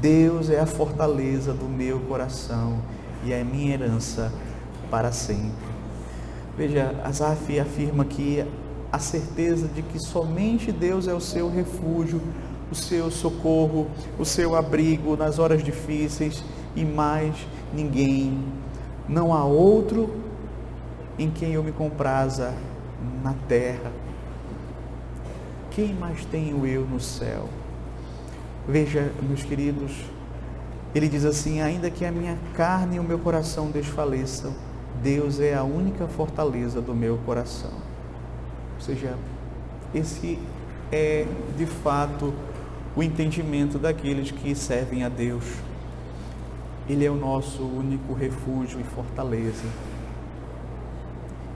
Deus é a fortaleza do meu coração e a minha herança para sempre. Veja, Asaf afirma que a certeza de que somente Deus é o seu refúgio, o seu socorro, o seu abrigo nas horas difíceis, e mais ninguém. Não há outro em quem eu me compraza na terra. Quem mais tenho eu no céu? Veja, meus queridos, ele diz assim: ainda que a minha carne e o meu coração desfaleçam, Deus é a única fortaleza do meu coração. Ou seja, esse é de fato o entendimento daqueles que servem a Deus. Ele é o nosso único refúgio e fortaleza.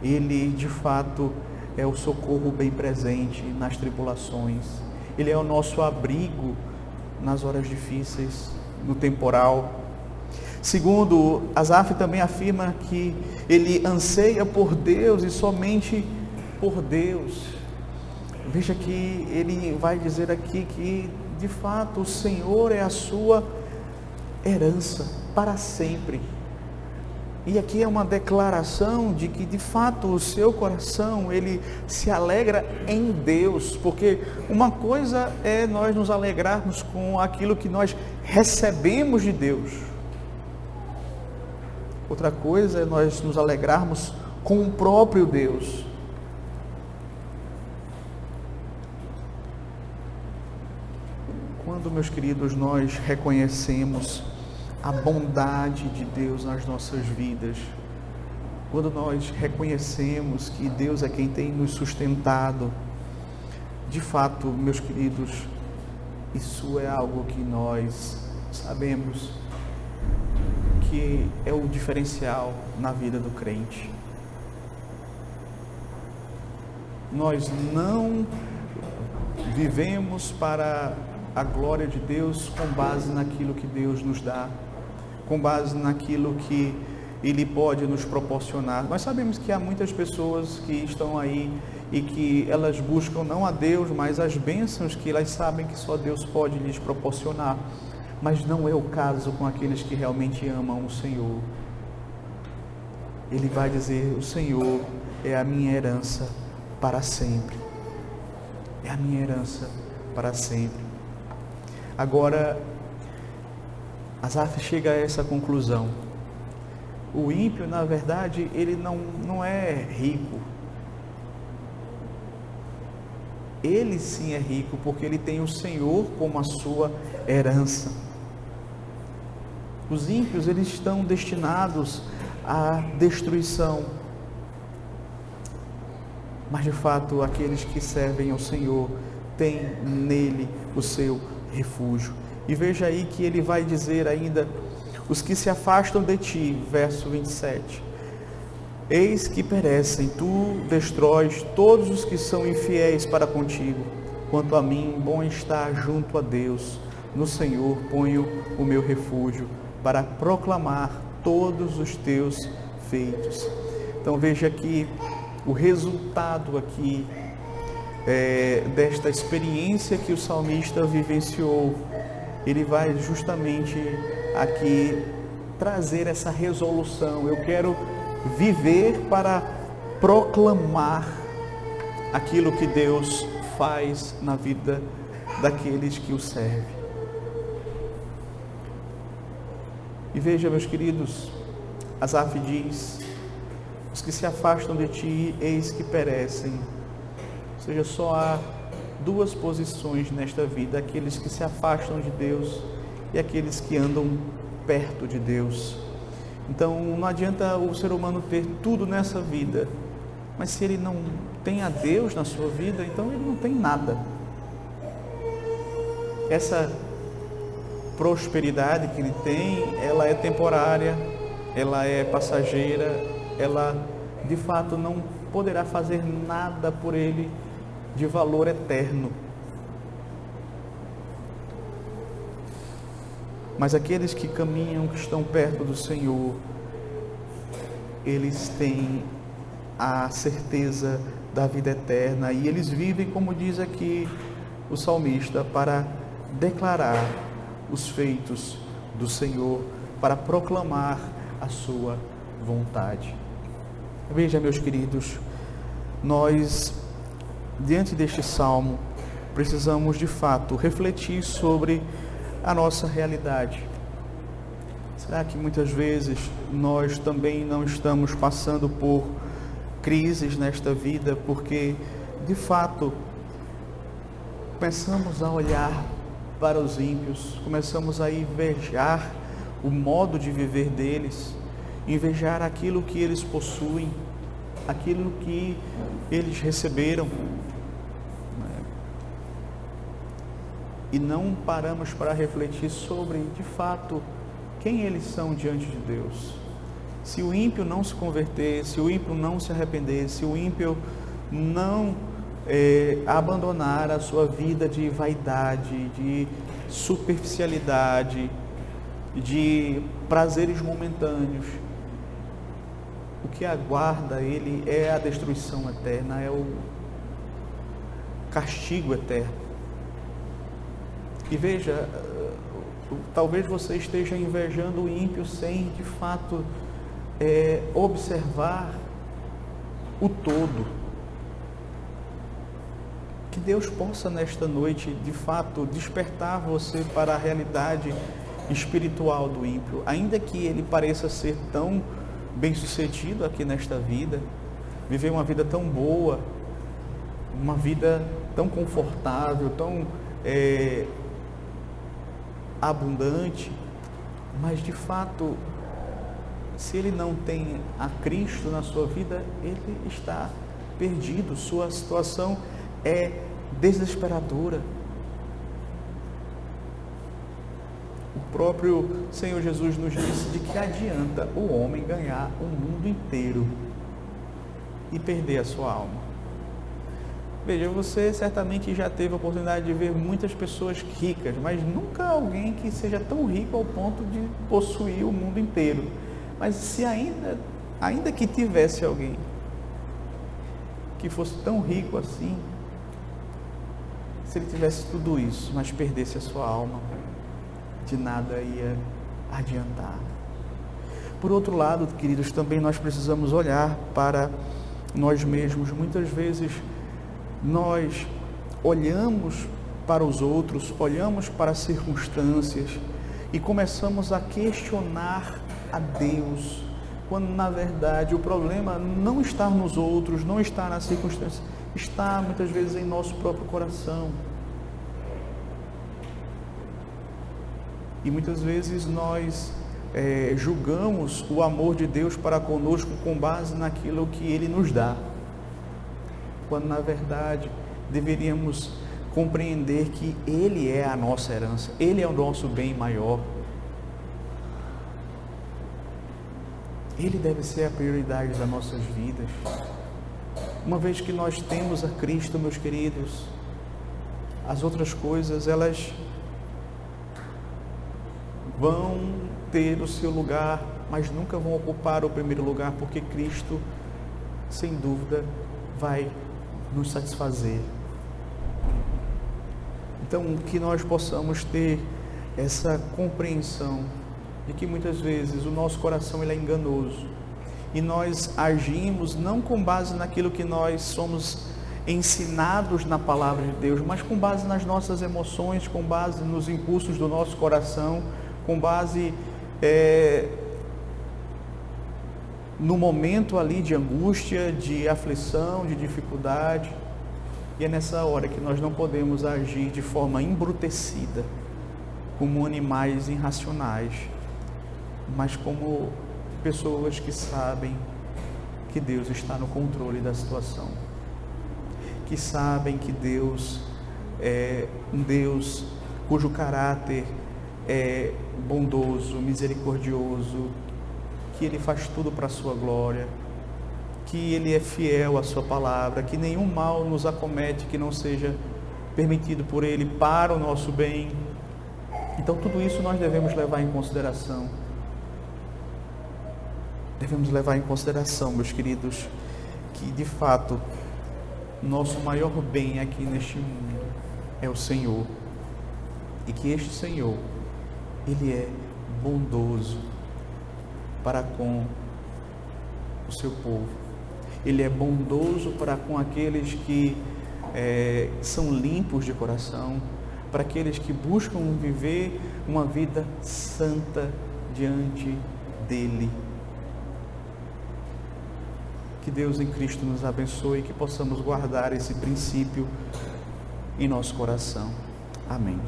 Ele de fato é o socorro bem presente nas tribulações. Ele é o nosso abrigo nas horas difíceis, no temporal. Segundo, Asaf também afirma que ele anseia por Deus e somente por Deus. Veja que ele vai dizer aqui que de fato o Senhor é a sua herança para sempre. E aqui é uma declaração de que de fato o seu coração, ele se alegra em Deus, porque uma coisa é nós nos alegrarmos com aquilo que nós recebemos de Deus. Outra coisa é nós nos alegrarmos com o próprio Deus. Quando, meus queridos, nós reconhecemos a bondade de Deus nas nossas vidas, quando nós reconhecemos que Deus é quem tem nos sustentado, de fato, meus queridos, isso é algo que nós sabemos que é o diferencial na vida do crente. Nós não vivemos para a glória de Deus com base naquilo que Deus nos dá, com base naquilo que Ele pode nos proporcionar. Nós sabemos que há muitas pessoas que estão aí e que elas buscam não a Deus, mas as bênçãos que elas sabem que só Deus pode lhes proporcionar. Mas não é o caso com aqueles que realmente amam o Senhor. Ele vai dizer: o Senhor é a minha herança para sempre. É a minha herança para sempre. Agora, Asaf chega a essa conclusão. O ímpio, na verdade, ele não é rico. Ele sim é rico, porque ele tem o Senhor como a sua herança. Os ímpios, eles estão destinados à destruição. Mas de fato, aqueles que servem ao Senhor têm nele o seu refúgio. E veja aí que ele vai dizer ainda: os que se afastam de ti, verso 27, eis que perecem, tu destróis todos os que são infiéis para contigo. Quanto a mim, bom está junto a Deus, no Senhor ponho o meu refúgio, para proclamar todos os teus feitos. Então veja que o resultado aqui desta experiência que o salmista vivenciou, ele vai justamente aqui trazer essa resolução. Eu quero viver para proclamar aquilo que Deus faz na vida daqueles que o servem. E veja, meus queridos, Asaf diz: os que se afastam de ti, eis que perecem. Ou seja, só há duas posições nesta vida: aqueles que se afastam de Deus e aqueles que andam perto de Deus. Então não adianta o ser humano ter tudo nessa vida, mas se ele não tem a Deus na sua vida, então ele não tem nada. Essa prosperidade que ele tem, ela é temporária, ela é passageira, ela de fato não poderá fazer nada por ele de valor eterno. Mas aqueles que caminham, que estão perto do Senhor, eles têm a certeza da vida eterna e eles vivem, como diz aqui o salmista, para declarar os feitos do Senhor, para proclamar a sua vontade. Veja, meus queridos, nós, diante deste salmo, precisamos de fato refletir sobre a nossa realidade. Será que muitas vezes nós também não estamos passando por crises nesta vida, porque de fato começamos a olhar para os ímpios, começamos a invejar o modo de viver deles, invejar aquilo que eles possuem, aquilo que eles receberam, e não paramos para refletir sobre, de fato, quem eles são diante de Deus. Se o ímpio não se converter, se o ímpio não se arrepender, se o ímpio não abandonar a sua vida de vaidade, de superficialidade, de prazeres momentâneos, o que aguarda ele é a destruição eterna, é o castigo eterno. E veja, talvez você esteja invejando o ímpio sem de fato observar o todo. Que Deus possa nesta noite de fato despertar você para a realidade espiritual do ímpio, ainda que ele pareça ser tão bem-sucedido aqui nesta vida, viver uma vida tão boa, uma vida tão confortável, tão abundante, mas de fato, se ele não tem a Cristo na sua vida, ele está perdido. Sua situação é desesperadora. O próprio Senhor Jesus nos disse de que adianta o homem ganhar o mundo inteiro e perder a sua alma. Veja, você certamente já teve a oportunidade de ver muitas pessoas ricas, mas nunca alguém que seja tão rico ao ponto de possuir o mundo inteiro. Mas se ainda que tivesse alguém que fosse tão rico assim, se ele tivesse tudo isso, mas perdesse a sua alma, de nada ia adiantar. Por outro lado, queridos, também nós precisamos olhar para nós mesmos. Muitas vezes nós olhamos para os outros, olhamos para as circunstâncias e começamos a questionar a Deus, quando na verdade o problema não está nos outros, não está nas circunstâncias, está muitas vezes em nosso próprio coração. E muitas vezes nós julgamos o amor de Deus para conosco com base naquilo que Ele nos dá, quando na verdade deveríamos compreender que Ele é a nossa herança, Ele é o nosso bem maior. Ele deve ser a prioridade das nossas vidas. Uma vez que nós temos a Cristo, meus queridos, as outras coisas, elas vão ter o seu lugar, mas nunca vão ocupar o primeiro lugar, porque Cristo, sem dúvida, vai nos satisfazer. Então, que nós possamos ter essa compreensão de que muitas vezes o nosso coração ele é enganoso e nós agimos não com base naquilo que nós somos ensinados na palavra de Deus, mas com base nas nossas emoções, com base nos impulsos do nosso coração, com base no momento ali de angústia, de aflição, de dificuldade. E é nessa hora que nós não podemos agir de forma embrutecida, como animais irracionais, mas como pessoas que sabem que Deus está no controle da situação, que sabem que Deus é um Deus cujo caráter é bondoso, misericordioso, que Ele faz tudo para a sua glória, que Ele é fiel à sua palavra, que nenhum mal nos acomete que não seja permitido por Ele para o nosso bem. Então tudo isso nós devemos levar em consideração. Devemos levar em consideração, meus queridos, que de fato nosso maior bem aqui neste mundo é o Senhor, e que este Senhor, Ele é bondoso para com o seu povo. Ele é bondoso para com aqueles que são limpos de coração, para aqueles que buscam viver uma vida santa diante dEle. Que Deus em Cristo nos abençoe e que possamos guardar esse princípio em nosso coração. Amém.